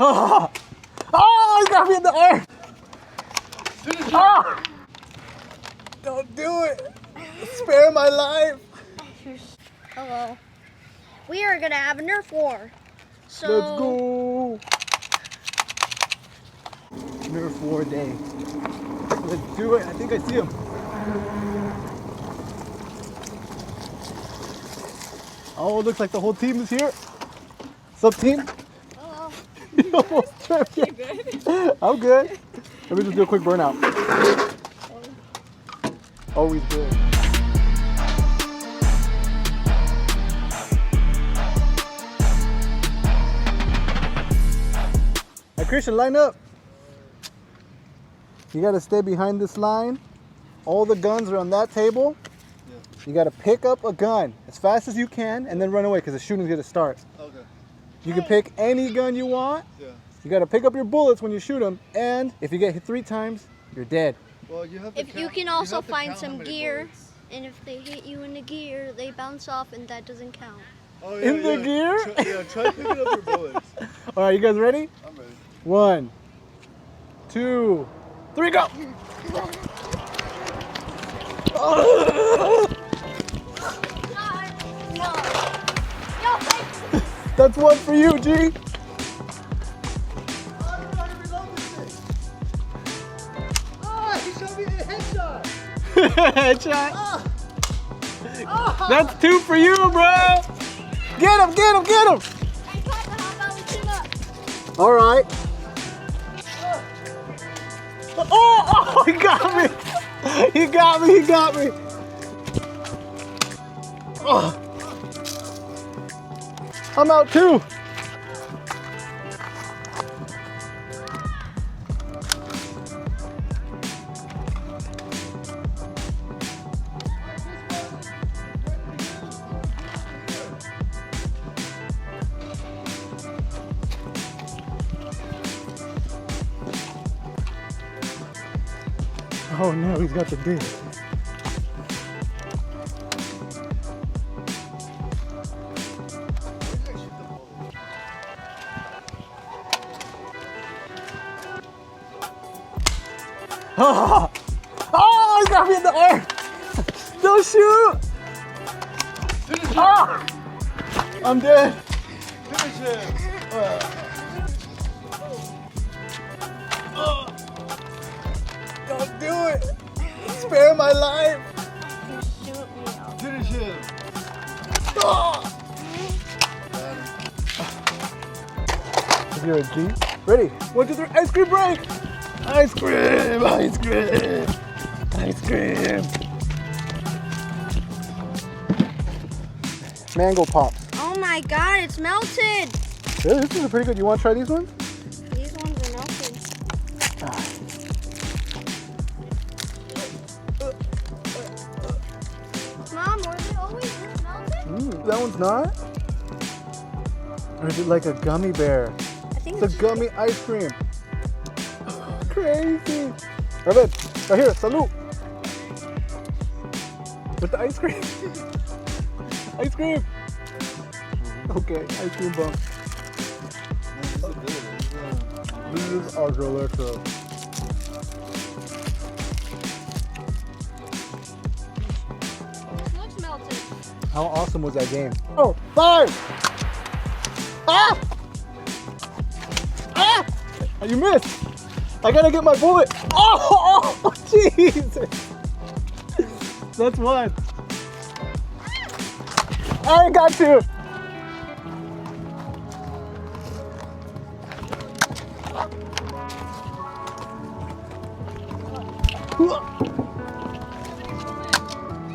Oh, oh, he got me in the arm. Oh, don't do it. Spare my life. Hello. We are gonna have a Nerf war. So let's go. Nerf war day. Let's do it. I think I see him. Oh, looks like the whole team is here. What's up, team? Hello. You almost tripped. You good? I'm good. Let me just do a quick burnout. Always good. Hey, Christian, line up. You gotta stay behind this line. All the guns are on that table. Yeah. You gotta pick up a gun as fast as you can and then run away because the shooting's gonna start. Okay. You can pick any gun you want. Yeah. You gotta pick up your bullets when you shoot them, and if you get hit 3 times, you're dead. Well, you have to you can also find some gear, bullets. And if they hit you in the gear, they bounce off, and that doesn't count. Oh, yeah, in the gear? Try picking up your bullets. All right, you guys ready? I'm ready. 1, 2, 3, go! That's one for you, G. Headshot. Oh. That's 2 for you, bro. Get him, get him, get him. All right. Oh, he got me. He got me, he got me. Oh. I'm out too. Oh no, he's got the disc. Oh, oh, he got me in the arm. Don't shoot. Oh, I'm dead. Finish him. Don't do it. Spare my life. Finish him. Oh. If you're a G. Ready? 1, 2, 3. Ice cream break. Ice cream. Ice cream. Ice cream. Mango pops. Oh my god, it's melted. Really? This is pretty good. You want to try these ones? These ones are melted. Mom, were they always this melted? That one's not? Or is it like a gummy bear? I think it's a gummy ice cream. Crazy. Right here, salute. With the ice cream. Ice cream. Okay, ice cream bump. This is our electro. Looks melted. How awesome was that game? Oh, 5! Ah! Ah! You missed! I gotta get my bullet! Oh, Jesus! That's 1. I got you!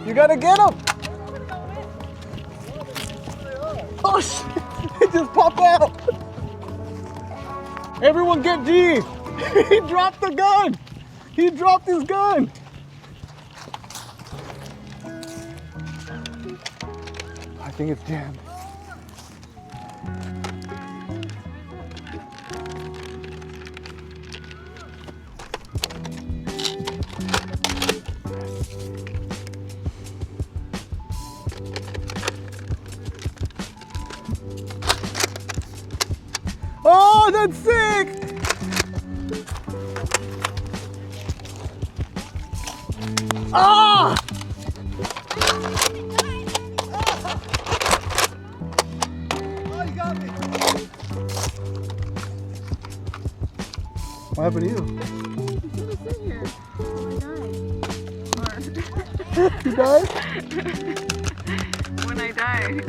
You gotta get him! Oh shit! It just popped out! Everyone get G! He dropped the gun! He dropped his gun! I think it's jammed. Oh, That's sick! Ah! Oh, you got me. What happened to you? You died? When I die.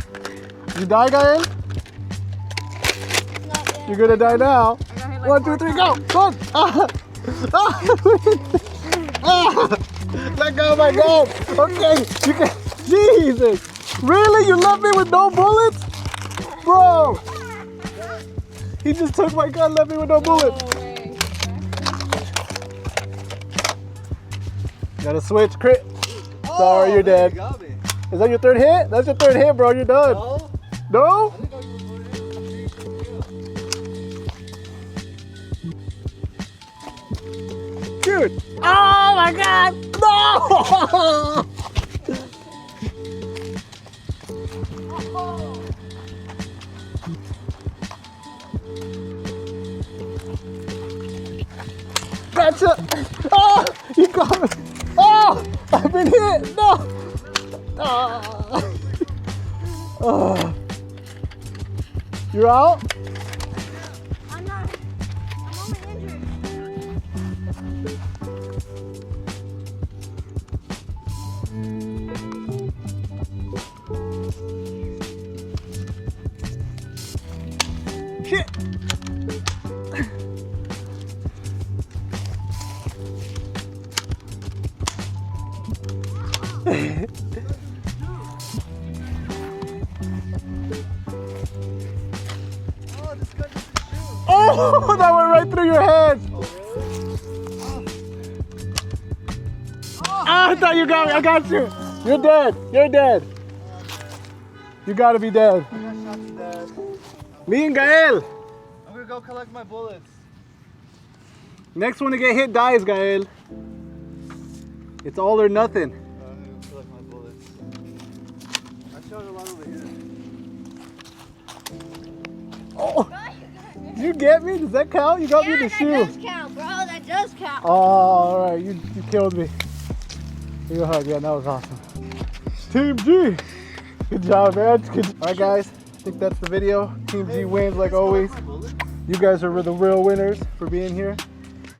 You die, Gael? You're gonna die now. I got hit like 1, 2, 3, go! Run! Ah! Ah! Ah! Let go of my gun! Okay, you can. Jesus! Really? You left me with no bullets? Bro! He just took my gun, left me with no bullets. No way. Gotta switch, crit. Sorry, you're dead. You got me. Is that your third hit? That's your third hit, bro. You're done. No? No? I think I was Dude! Oh my god! No! Gotcha! Oh! You got me! Oh! I've been hit! No! Oh. Oh. You're out? I'm not. I'm only injured. Shit! Oh, this gun doesn't shoot. Oh! That went right through your head! Oh, really? Ah, I thought you got me. I got you. You're dead. You're dead. You gotta be dead. I got shot to death. Me and Gael. I'm gonna go collect my bullets. Next one to get hit dies, Gael. It's all or nothing. I'm gonna go collect my bullets. I shot a lot over here. Oh, did you get me? Does that count? You got me Yeah, the that shoe. does count, bro. That does count. Oh, all right. You killed me. Give me a hug. Yeah, that was awesome. Team G. Good job, man. Good. All right, guys. I think that's the video. Team G wins like always. My bullets? You guys are the real winners for being here.